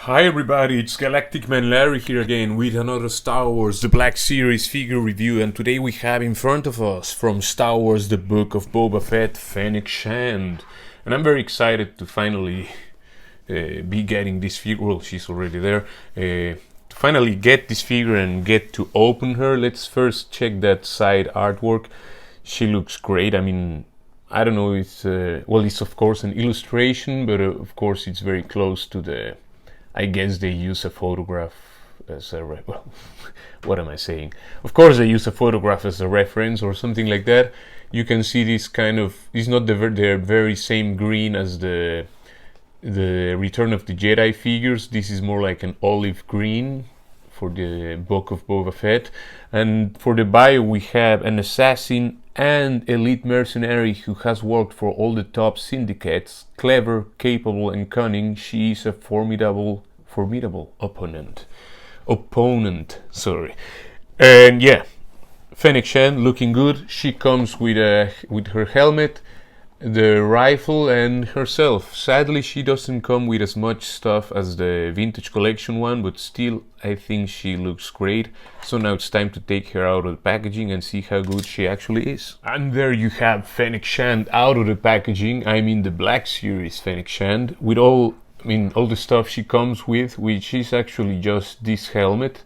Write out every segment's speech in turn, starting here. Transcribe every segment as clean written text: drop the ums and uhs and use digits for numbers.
Hi everybody, it's Galactic Man Larry here again with another Star Wars The Black Series figure review, and today we have in front of us from Star Wars The Book of Boba Fett, Fennec Shand. And I'm very excited to finally be getting this figure. Well, she's already there. To finally get this figure and get to open her. Let's first check that side artwork. She looks great. I mean, I don't know, it's of course an illustration, but of course it's very close to the... I guess they use a photograph as a well, what am I saying? Of course they use a photograph as a reference or something like that. You can see this kind of, it's not the very same green as the Return of the Jedi figures. This is more like an olive green for the Book of Boba Fett. And for the bio we have an assassin and elite mercenary who has worked for all the top syndicates. Clever, capable and cunning, she is a formidable opponent. And yeah, Fennec Shand looking good. She comes with her helmet, the rifle and herself. Sadly she doesn't come with as much stuff as the vintage collection one, but still I think she looks great. So now it's time to take her out of the packaging and see how good she actually is. And there you have Fennec Shand out of the packaging. I mean the Black Series Fennec Shand with all the stuff she comes with, which is actually just this helmet,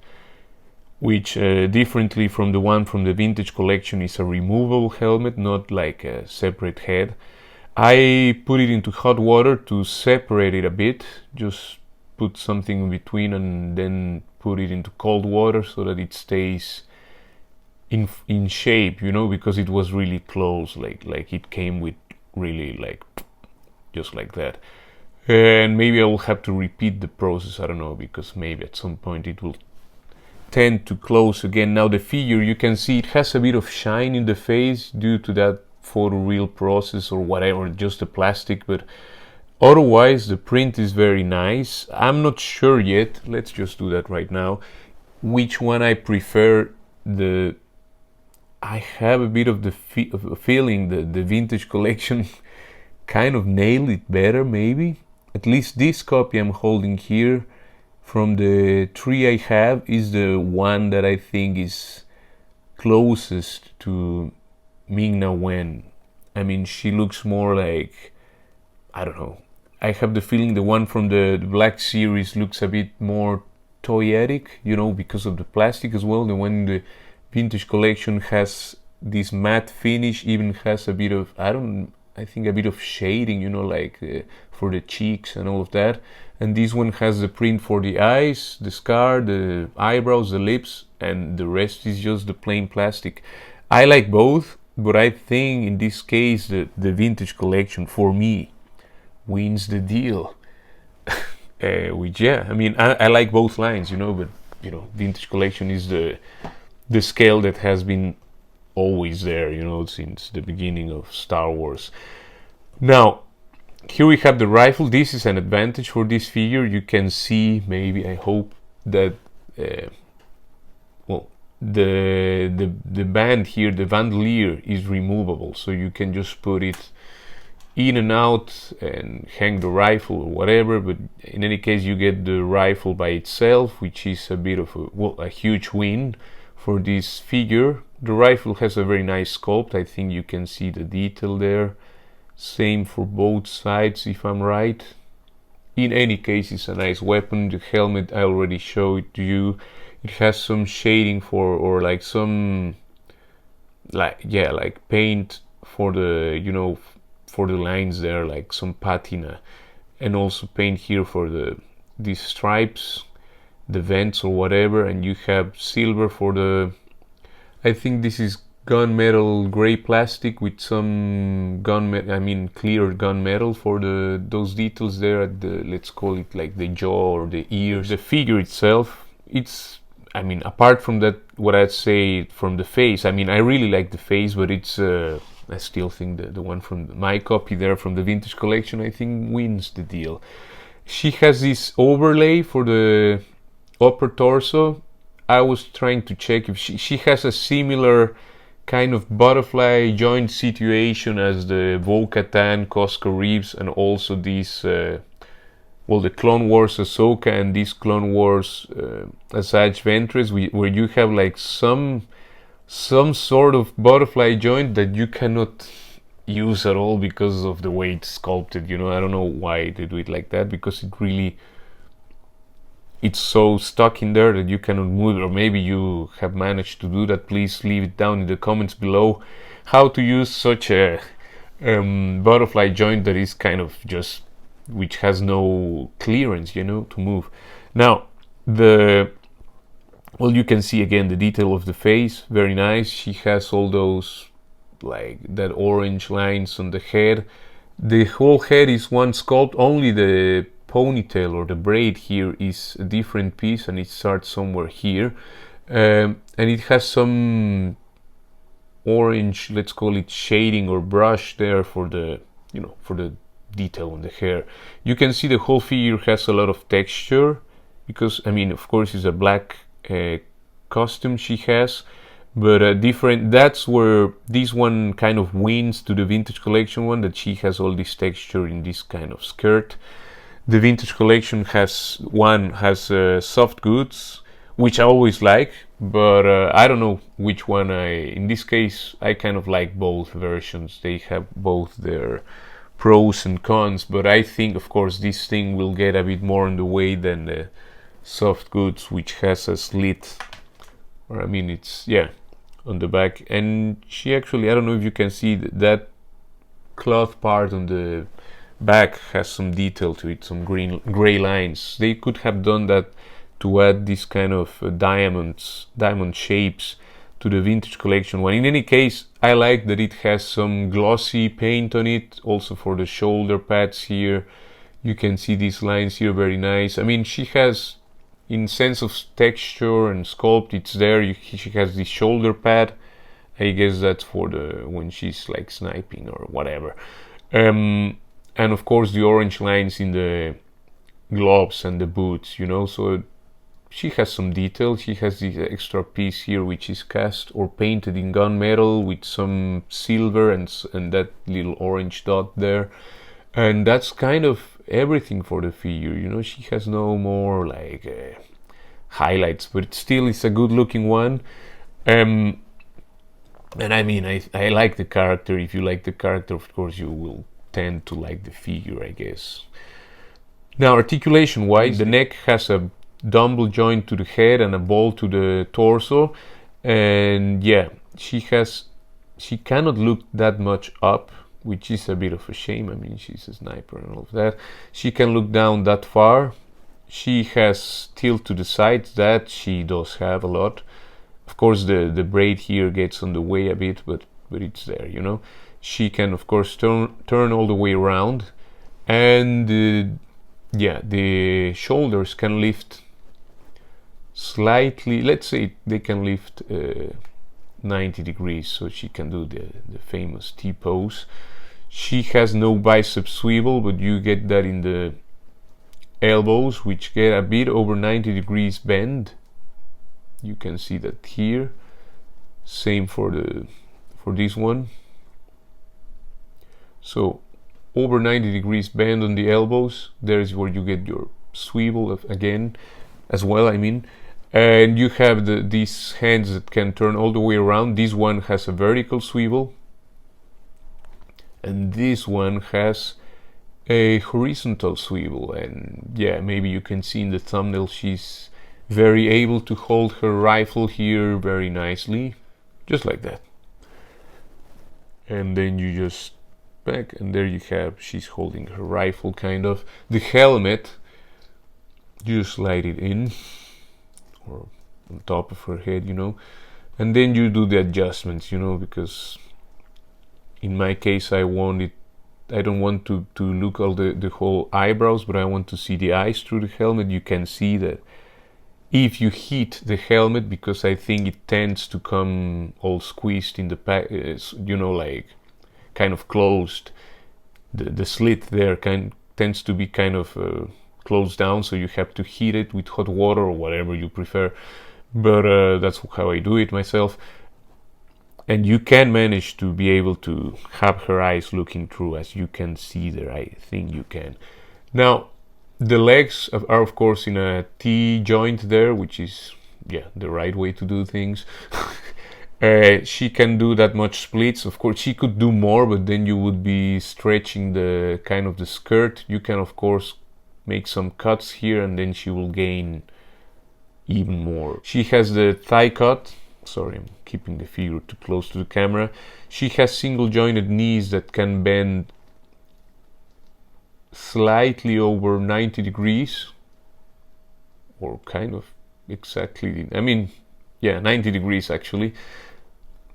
which differently from the one from the vintage collection is a removable helmet, not like a separate head. I put it into hot water to separate it a bit, just put something in between and then put it into cold water so that it stays in shape, you know, because it was really close, like it came with really like just like that. And maybe I will have to repeat the process, I don't know, because maybe at some point it will tend to close again. Now the figure, you can see it has a bit of shine in the face due to that photoreal process or whatever, just the plastic, but otherwise the print is very nice. I'm not sure yet, let's just do that right now, which one I prefer. I have a bit of the feeling that the vintage collection kind of nailed it better, maybe. At least this copy I'm holding here from the three I have is the one that I think is closest to Ming-Na Wen. I mean, she looks more like, I don't know, I have the feeling the one from the Black Series looks a bit more toyetic, you know, because of the plastic as well. The one in the vintage collection has this matte finish, even has a bit of, I think a bit of shading, you know, like for the cheeks and all of that. And this one has the print for the eyes, the scar, the eyebrows, the lips, and the rest is just the plain plastic. I like both, but I think in this case the vintage collection for me wins the deal. Which, yeah, I mean, I like both lines, you know, but you know, vintage collection is the scale that has been always there, you know, since the beginning of Star Wars. Now here we have the rifle. This is an advantage for this figure. You can see, maybe, I hope, that the band here, the bandolier, is removable, so you can just put it in and out and hang the rifle or whatever. But in any case, you get the rifle by itself, which is a bit of a huge win for this figure. The rifle has a very nice sculpt. I think you can see the detail there. Same for both sides, if I'm right. In any case, it's a nice weapon. The helmet, I already showed to you. It has some shading for, or like some, like paint for the, you know, for the lines there, like some patina, and also paint here for these stripes, the vents or whatever. And you have silver for the, I think this is gunmetal gray plastic with some clear gunmetal for those details there at the, let's call it like the jaw or the ears. The figure itself, it's, I mean, apart from that, what I'd say from the face, I mean, I really like the face, but it's I still think the one from my copy there from the vintage collection, I think, wins the deal. She has this overlay for the upper torso. I was trying to check if she has a similar kind of butterfly joint situation as the Bo-Katan, Cosco Reeves, and also these well, the Clone Wars Ahsoka and this Clone Wars Asajj Ventress, where you have like some sort of butterfly joint that you cannot use at all because of the way it's sculpted. You know, I don't know why they do it like that, because it's so stuck in there that you cannot move it. Or maybe you have managed to do that. Please leave it down in the comments below how to use such a butterfly joint that is kind of just, which has no clearance, you know, to move. Now well, you can see again the detail of the face, very nice. She has all those like that orange lines on the head. The whole head is one sculpt, only the ponytail or the braid here is a different piece, and it starts somewhere here, and it has some orange, let's call it shading or brush there for the, you know, for the detail on the hair. You can see the whole figure has a lot of texture, because I mean, of course, it's a black costume she has, but different. That's where this one kind of wins to the Vintage Collection one, that she has all this texture in this kind of skirt. The Vintage Collection has soft goods, which I always like, but I don't know which one in this case, I kind of like both versions. They have both their pros and cons, but I think, of course, this thing will get a bit more in the way than the soft goods, which has a slit, or I mean, it's, yeah, on the back. And she actually, I don't know if you can see that cloth part on the back has some detail to it, some gray lines. They could have done that to add this kind of diamond shapes to the Vintage Collection one. In any case, I like that it has some glossy paint on it, also for the shoulder pads here. You can see these lines here, very nice. I mean, she has, in sense of texture and sculpt, it's there. She has this shoulder pad. I guess that's for the when she's like sniping or whatever. And of course the orange lines in the gloves and the boots, you know, so she has some detail. She has this extra piece here which is cast or painted in gunmetal with some silver and that little orange dot there, and that's kind of everything for the figure, you know. She has no more like highlights, but it still is a good looking one. And I mean, I like the character. If you like the character, of course you will tend to like the figure, I guess. Now, articulation wise, the neck has a dumbbell joint to the head and a ball to the torso, and yeah, she cannot look that much up, which is a bit of a shame. I mean, she's a sniper and all of that. She can look down that far. She has tilt to the sides, that she does have a lot. Of course, the braid here gets on the way a bit, but it's there, you know. She can, of course, turn all the way around, and yeah, the shoulders can lift slightly. Let's say they can lift 90 degrees, so she can do the famous T-pose. She has no bicep swivel, but you get that in the elbows, which get a bit over 90 degrees bend. You can see that here. Same for this one. So over 90 degrees bend on the elbows. There's where you get your swivel again as well, I mean. And you have these hands that can turn all the way around. This one has a vertical swivel, and this one has a horizontal swivel. And yeah, maybe you can see in the thumbnail she's very able to hold her rifle here very nicely, just like that. And then you just back, and there you have, she's holding her rifle, kind of. The helmet, you slide it in, or on top of her head, you know, and then you do the adjustments, you know, because in my case I don't want to look all the whole eyebrows, but I want to see the eyes through the helmet. You can see that if you hit the helmet, because I think it tends to come all squeezed in the pack, you know, like kind of closed. The slit there tends to be kind of closed down, so you have to heat it with hot water or whatever you prefer. But that's how I do it myself. And you can manage to be able to have her eyes looking through, as you can see there. I think you can. Now, The legs are of course in a T joint there, which is, yeah, the right way to do things. She can do that much splits. Of course she could do more, but then you would be stretching the kind of the skirt. You can of course make some cuts here, and then she will gain even more. She has the thigh cut. Sorry, I'm keeping the figure too close to the camera. She has single jointed knees that can bend slightly over 90 degrees, or kind of exactly, I mean, yeah, 90 degrees actually.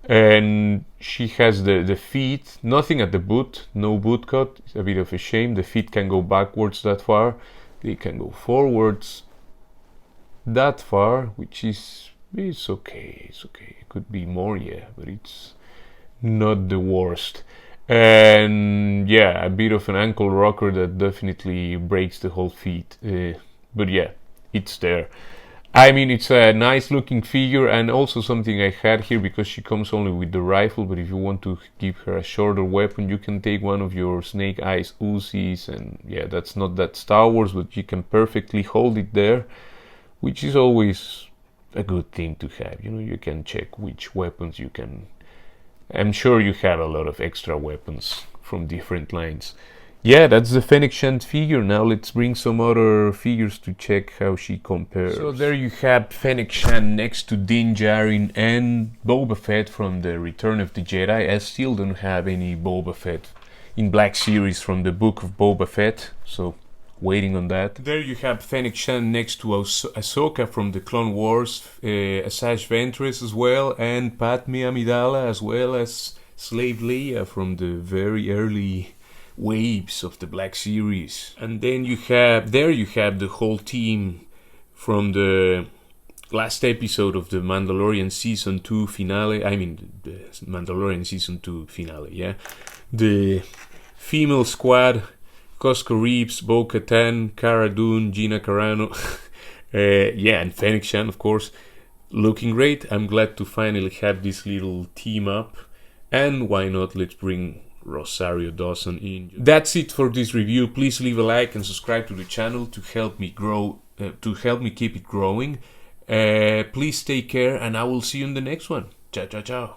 And she has the feet, nothing at the boot, no boot cut. It's a bit of a shame. The feet can go backwards that far, they can go forwards that far, which is, it's okay, it's okay. It could be more, yeah, but it's not the worst. And yeah, a bit of an ankle rocker that definitely breaks the whole feet, but yeah, it's there. I mean, it's a nice looking figure, and also something I had here, because she comes only with the rifle, but if you want to give her a shorter weapon, you can take one of your Snake Eyes Uzis, and yeah, that's not that Star Wars, but you can perfectly hold it there, which is always a good thing to have. You know, you can check which weapons you can. I'm sure you have a lot of extra weapons from different lines. Yeah, that's the Fennec Shand figure. Now let's bring some other figures to check how she compares. So there you have Fennec Shand next to Din Djarin and Boba Fett from the Return of the Jedi. I still don't have any Boba Fett in Black Series from the Book of Boba Fett, so waiting on that. There you have Fennec Shand next to Ahsoka from the Clone Wars, Asajj Ventress as well, and Padme Amidala, as well as Slave Leia from the very early waves of the Black Series. And then you have the whole team from the last episode of the Mandalorian Season 2 finale. I mean, the Mandalorian Season 2 finale, yeah. The female squad: Cosco Reeves, Bo-Katan, Cara Dune, Gina Carano, yeah, and Fennec Shand, of course, looking great. I'm glad to finally have this little team up, and why not, let's bring Rosario Dawson in. That's it for this review. Please leave a like and subscribe to the channel to help me grow, to help me keep it growing. Please take care, and I will see you in the next one. Ciao, ciao, ciao.